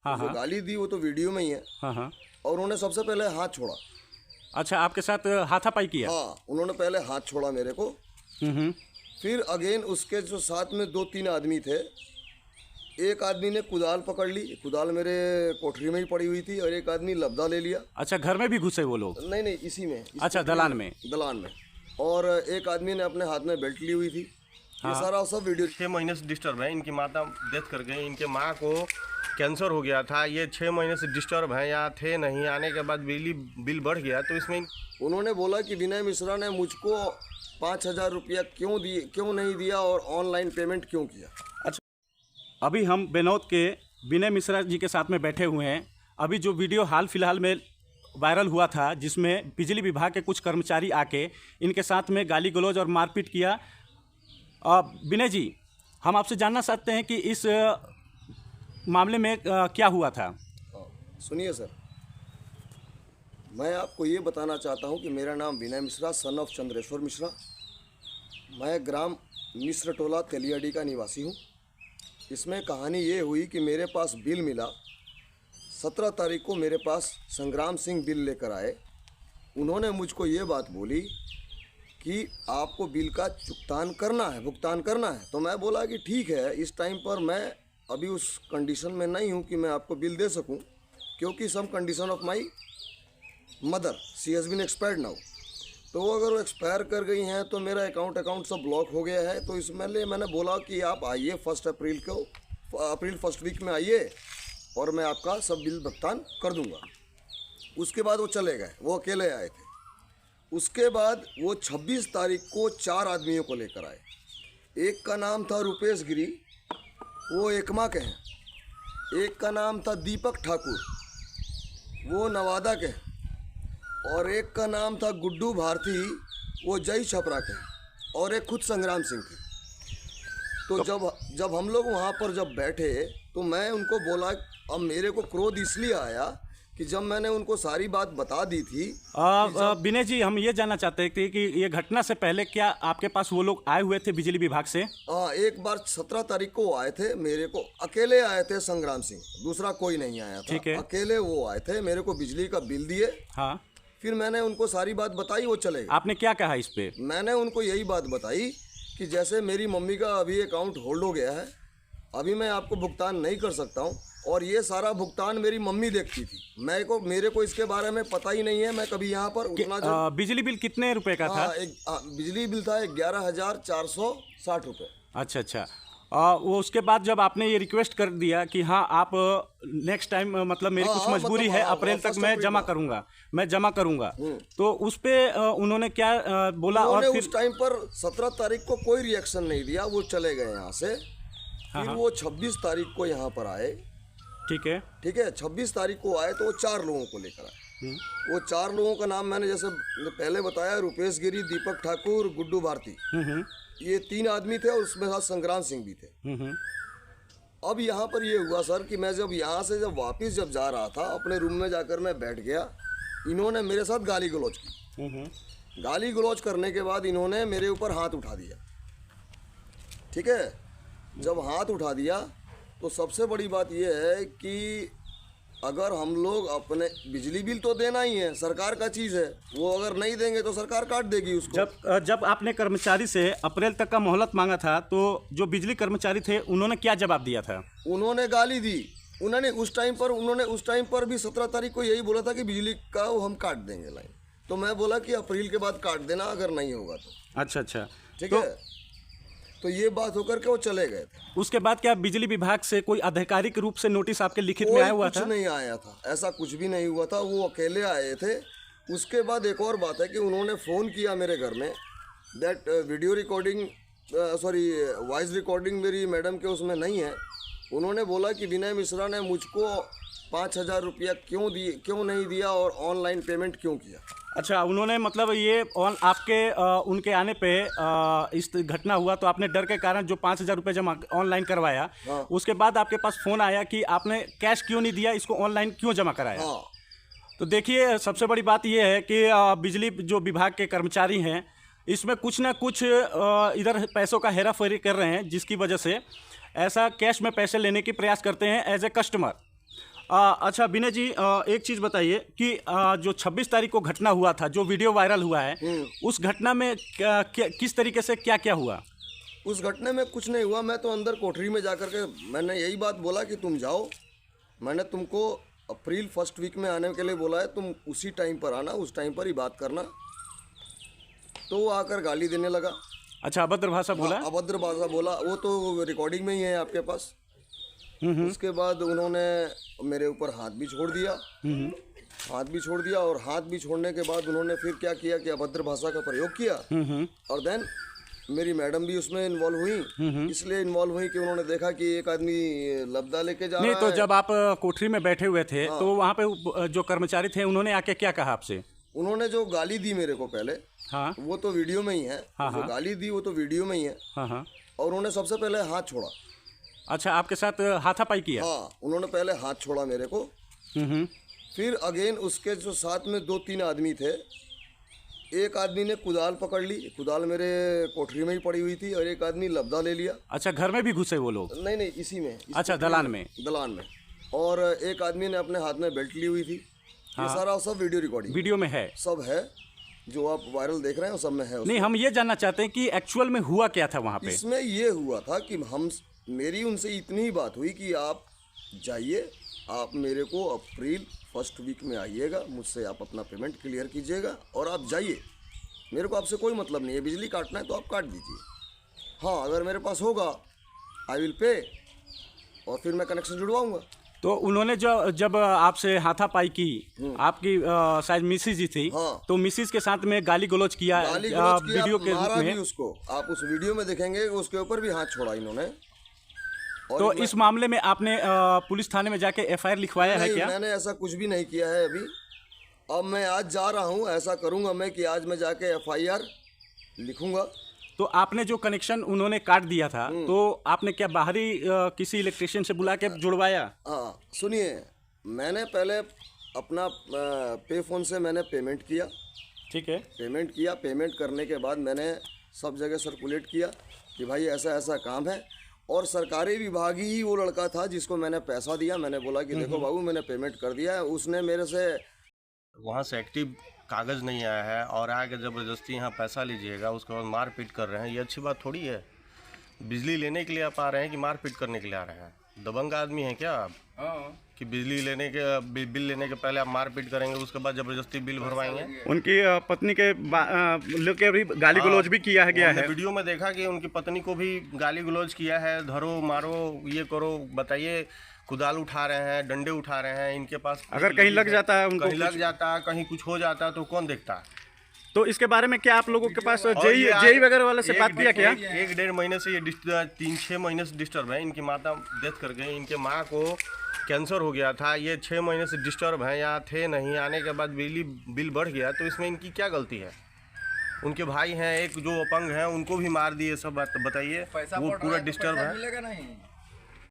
हाँ जो हाँ गाली दी वो तो वीडियो में ही है। हाँ हाँ। और उन्होंने सबसे पहले हाथ छोड़ा। अच्छा, आपके साथ हाथापाई किया? हाँ, उन्होंने पहले हाथ छोड़ा मेरे को। हम्म। फिर अगेन उसके जो साथ में 2-3 आदमी थे, एक आदमी ने कुदाल पकड़ ली, कुदाल मेरे कोठरी में ही पड़ी हुई थी, और एक आदमी लबदा ले लिया। अच्छा, घर में भी घुसे वो लोग? नहीं नहीं, इसी में, अच्छा, कोठरी दलान में? दलान में। और एक आदमी ने अपने हाथ में बेल्ट ली हुई थी। ये सारा सब वीडियो। 6 महीने से डिस्टर्ब है। इनकी माता डेथ कर गई, इनके माँ को कैंसर हो गया था। ये 6 महीने से डिस्टर्ब है, यहाँ थे नहीं। आने के बाद बिजली बिल बढ़ गया, तो इसमें उन्होंने बोला कि विनय मिश्रा ने मुझको 5,000 रुपया क्यों नहीं दिया और ऑनलाइन पेमेंट क्यों किया। अच्छा, अभी हम बेनौत के विनय मिश्रा जी के साथ में बैठे हुए हैं। अभी जो वीडियो हाल फिलहाल में वायरल हुआ था, जिसमें बिजली विभाग के कुछ कर्मचारी आके इनके साथ में गाली गलौज और मारपीट किया। विनय जी, हम आपसे जानना चाहते हैं कि इस मामले में क्या हुआ था? सुनिए सर, मैं आपको ये बताना चाहता हूँ कि मेरा नाम विनय मिश्रा, सन ऑफ चंद्रेश्वर मिश्रा। मैं ग्राम मिश्र टोला तेलियाडी का निवासी हूँ। इसमें कहानी ये हुई कि मेरे पास बिल मिला। 17 तारीख को मेरे पास संग्राम सिंह बिल लेकर आए। उन्होंने मुझको ये बात बोली कि आपको बिल का भुगतान करना है। तो मैं बोला कि ठीक है, इस टाइम पर मैं अभी उस कंडीशन में नहीं हूँ कि मैं आपको बिल दे सकूँ, क्योंकि some condition of my mother, she has been expired now. तो अगर वो एक्सपायर कर गई हैं तो मेरा अकाउंट सब ब्लॉक हो गया है। तो इसमें मैंने बोला कि आप आइए 1 अप्रैल को, अप्रैल फर्स्ट वीक में आइए और मैं आपका सब बिल भुगतान कर दूंगा। उसके बाद वो चले गए, वो अकेले आए थे। उसके बाद वो 26 तारीख को 4 आदमियों को लेकर आए। एक का नाम था रुपेश गिरी, वो एकमा के हैं। एक का नाम था दीपक ठाकुर, वो नवादा के हैं। और एक का नाम था गुड्डू भारती, वो जय छपरा के हैं। और एक खुद संग्राम सिंह के। तो जब हम लोग वहाँ पर जब बैठे तो मैं उनको बोला, अब मेरे को क्रोध इसलिए आया कि जब मैंने उनको सारी बात बता दी थी। विनय जी, हम ये जानना चाहते थे कि ये घटना से पहले क्या आपके पास वो लोग आए हुए थे बिजली विभाग से? हाँ, एक बार 17 तारीख को आए थे। मेरे को अकेले आए थे संग्राम सिंह, दूसरा कोई नहीं आया था। ठीक है। अकेले वो आए थे, मेरे को बिजली का बिल दिए। हाँ। फिर मैंने उनको सारी बात बताई, वो चले गए। आपने क्या कहा इस पे? मैंने उनको यही बात बताई कि जैसे मेरी मम्मी का अभी अकाउंट होल्ड हो गया है, अभी मैं आपको भुगतान नहीं कर सकता हूँ, और ये सारा भुगतान मेरी मम्मी देखती थी। मेरे को इसके बारे में पता ही नहीं है। मैं कभी यहाँ पर उतना बिजली बिल कितने रुपए का था? बिजली बिल था 11,460 रुपये। अच्छा अच्छा। वो उसके बाद जब आपने ये रिक्वेस्ट कर दिया कि हाँ आप नेक्स्ट टाइम, मतलब मेरी कुछ मजबूरी है, अप्रैल तक मैं जमा करूंगा, तो उस पे उन्होंने क्या बोला? और फिर उस टाइम पर 17 तारीख को कोई रिएक्शन नहीं दिया, वो चले गए यहाँ से। फिर वो 26 तारीख को यहाँ पर आए। ठीक है 26 तारीख को आए तो वो 4 लोगों को लेकर आए। वो 4 लोगों का नाम मैंने जैसे पहले बताया, रुपेश गिरी, दीपक ठाकुर, गुड्डू भारती, ये 3 आदमी थे, और उसमें साथ संग्राम सिंह भी थे। अब यहाँ पर ये हुआ सर कि मैं जब यहाँ से वापस जा रहा था, अपने रूम में जाकर मैं बैठ गया। इन्होंने मेरे साथ गाली गलौज की। गाली गलौज करने के बाद इन्होंने मेरे ऊपर हाथ उठा दिया। ठीक है, जब हाथ उठा दिया तो सबसे बड़ी बात यह है कि अगर हम लोग अपने बिजली बिल तो देना ही है, सरकार का चीज़ है, वो अगर नहीं देंगे तो सरकार काट देगी उसको। जब आपने कर्मचारी से अप्रैल तक का मोहलत मांगा था, तो जो बिजली कर्मचारी थे उन्होंने क्या जवाब दिया था? उन्होंने गाली दी। उन्होंने उस टाइम पर भी 17 तारीख को यही बोला था कि बिजली का हम काट देंगे लाइन। तो मैं बोला कि अप्रैल के बाद काट देना अगर नहीं होगा तो। अच्छा। ठीक है, तो ये बात होकर के वो चले गए थे। उसके बाद क्या बिजली विभाग से कोई आधिकारिक रूप से नोटिस आपके लिखित में आया हुआ था? कुछ नहीं आया था, ऐसा कुछ भी नहीं हुआ था। वो अकेले आए थे। उसके बाद एक और बात है कि उन्होंने फ़ोन किया मेरे घर में, that video recording, voice recording मेरी मैडम के उसमें नहीं है। उन्होंने बोला कि विनय मिश्रा ने मुझको 5,000 रुपया क्यों नहीं दिया और ऑनलाइन पेमेंट क्यों किया। अच्छा, उन्होंने मतलब ये आपके उनके आने पे इस घटना हुआ तो आपने डर के कारण जो 5,000 रुपये जमा ऑनलाइन करवाया, हाँ। उसके बाद आपके पास फ़ोन आया कि आपने कैश क्यों नहीं दिया, इसको ऑनलाइन क्यों जमा कराया? हाँ। तो देखिए, सबसे बड़ी बात यह है कि बिजली जो विभाग के कर्मचारी हैं, इसमें कुछ ना कुछ इधर पैसों का हेरा फेरी कर रहे हैं, जिसकी वजह से ऐसा कैश में पैसे लेने की प्रयास करते हैं एज ए कस्टमर। अच्छा विनय जी, एक चीज़ बताइए कि जो 26 तारीख को घटना हुआ था, जो वीडियो वायरल हुआ है, उस घटना में किस तरीके से क्या क्या हुआ? उस घटने में कुछ नहीं हुआ। मैं तो अंदर कोठरी में जा कर के मैंने यही बात बोला कि तुम जाओ, मैंने तुमको अप्रैल फर्स्ट वीक में आने के लिए बोला है, तुम उसी टाइम पर आना, उस टाइम पर ही बात करना। तो वो आकर गाली देने लगा। अच्छा, अभद्र भाषा बोला? हाँ, अभद्र भाषा बोला। वो तो रिकॉर्डिंग में ही है आपके पास। उसके बाद उन्होंने मेरे ऊपर हाथ भी छोड़ दिया। हाथ भी छोड़ दिया और हाथ भी छोड़ने के बाद उन्होंने फिर क्या किया कि अभद्र भाषा का प्रयोग किया। और देन मेरी मैडम भी उसमें इन्वॉल्व हुई। इसलिए इन्वॉल्व हुई कि उन्होंने देखा कि एक आदमी लबदा लेके जा रहा है। नहीं, तो जब आप कोठरी में बैठे हुए थे, तो वहाँ पे जो कर्मचारी थे उन्होंने आके क्या कहा आपसे? उन्होंने जो गाली दी मेरे को पहले, हाँ, वो तो वीडियो में ही है। जो गाली दी वो तो वीडियो में ही है। हाँ हाँ। और उन्होंने सबसे पहले हाथ छोड़ा। अच्छा, आपके साथ हाथापाई किया? हाँ, उन्होंने पहले हाथ छोड़ा मेरे को। फिर अगेन उसके जो साथ में 2-3 आदमी थे, एक आदमी ने कुदाल पकड़ ली। कुदाल मेरे कोठरी में ही पड़ी हुई थी। और एक आदमी लबदा ले लिया। अच्छा, घर में भी घुसे वो लोग? नहीं, इसी में, अच्छा, दलान में? दलान में। और एक आदमी ने अपने हाथ में बेल्ट ली हुई थी। ये सारा सब वीडियो रिकॉर्डिंग वीडियो में है? सब है, जो आप वायरल देख रहे हैं सब में है। नहीं, हम ये जानना चाहते हैं कि एक्चुअल में हुआ क्या था वहाँ पे? इसमें ये हुआ था कि मेरी उनसे इतनी ही बात हुई कि आप जाइए, आप मेरे को अप्रैल फर्स्ट वीक में आइएगा, मुझसे आप अपना पेमेंट क्लियर कीजिएगा और आप जाइए। मेरे को आपसे कोई मतलब नहीं है। बिजली काटना है तो आप काट दीजिए। हाँ, अगर मेरे पास होगा आई विल पे, और फिर मैं कनेक्शन जुड़वाऊंगा। तो उन्होंने जब आपसे हाथापाई की, आपकी शायद मिसिज ही थी, हाँ। तो मिसिज के साथ में गाली गलौज किया वीडियो के मारा रूप भी में? उसको। आप उस वीडियो में देखेंगे, उसके ऊपर भी हाथ छोड़ा इन्होंने। तो इस मामले में आपने पुलिस थाने में जाके एफआईआर लिखवाया है क्या? मैंने ऐसा कुछ भी नहीं किया है अभी। अब मैं आज जा रहा हूँ, ऐसा करूँगा मैं कि आज मैं जाके एफआईआर लिखूंगा। तो आपने जो कनेक्शन उन्होंने काट दिया था, तो आपने क्या बाहरी किसी इलेक्ट्रिशियन से बुला के जुड़वाया? हाँ, सुनिए, मैंने पहले अपना पे फोन से मैंने पेमेंट किया। ठीक है। पेमेंट किया। पेमेंट करने के बाद मैंने सब जगह सर्कुलेट किया कि भाई ऐसा ऐसा काम है। और सरकारी विभाग ही वो लड़का था जिसको मैंने पैसा दिया। मैंने बोला कि देखो बाबू, मैंने पेमेंट कर दिया है। उसने मेरे से वहाँ से एक्टिव कागज़ नहीं आया है और आके ज़बरदस्ती यहाँ पैसा लीजिएगा, उसके बाद मारपीट कर रहे हैं। ये अच्छी बात थोड़ी है। बिजली लेने के लिए आप आ रहे हैं कि मारपीट करने के लिए आ रहे हैं? दबंग आदमी हैं क्या आप? कि बिजली लेने के बिल लेने के पहले आप मारपीट करेंगे, उसके बाद ज़बरदस्ती बिल भरवाएंगे? उनकी पत्नी के लेके भी गाली गलौज भी किया है, गया है। वीडियो में देखा कि उनकी पत्नी को भी गाली गलौज किया है, धरो मारो ये करो। बताइए, कुदाल उठा रहे हैं, डंडे उठा रहे हैं। इनके पास अगर कहीं लग जाता है उनको, कहीं लग जाता है, कहीं कुछ हो जाता है तो कौन देखता है? तो इसके बारे में क्या आप लोगों के पास जेई वगैरह वाले से बात किया क्या? 1-1.5 महीने से ये 3-6 महीने से डिस्टर्ब है। इनकी माता डेथ कर गई। इनके माँ को कैंसर हो गया था। ये 6 महीने से डिस्टर्ब है, यहाँ थे नहीं। आने के बाद बिजली बिल बढ़ गया, तो इसमें इनकी क्या गलती है? उनके भाई हैं, एक जो अपंग हैं, उनको भी मार दिए। सब बात बताइए, वो पूरा डिस्टर्ब है।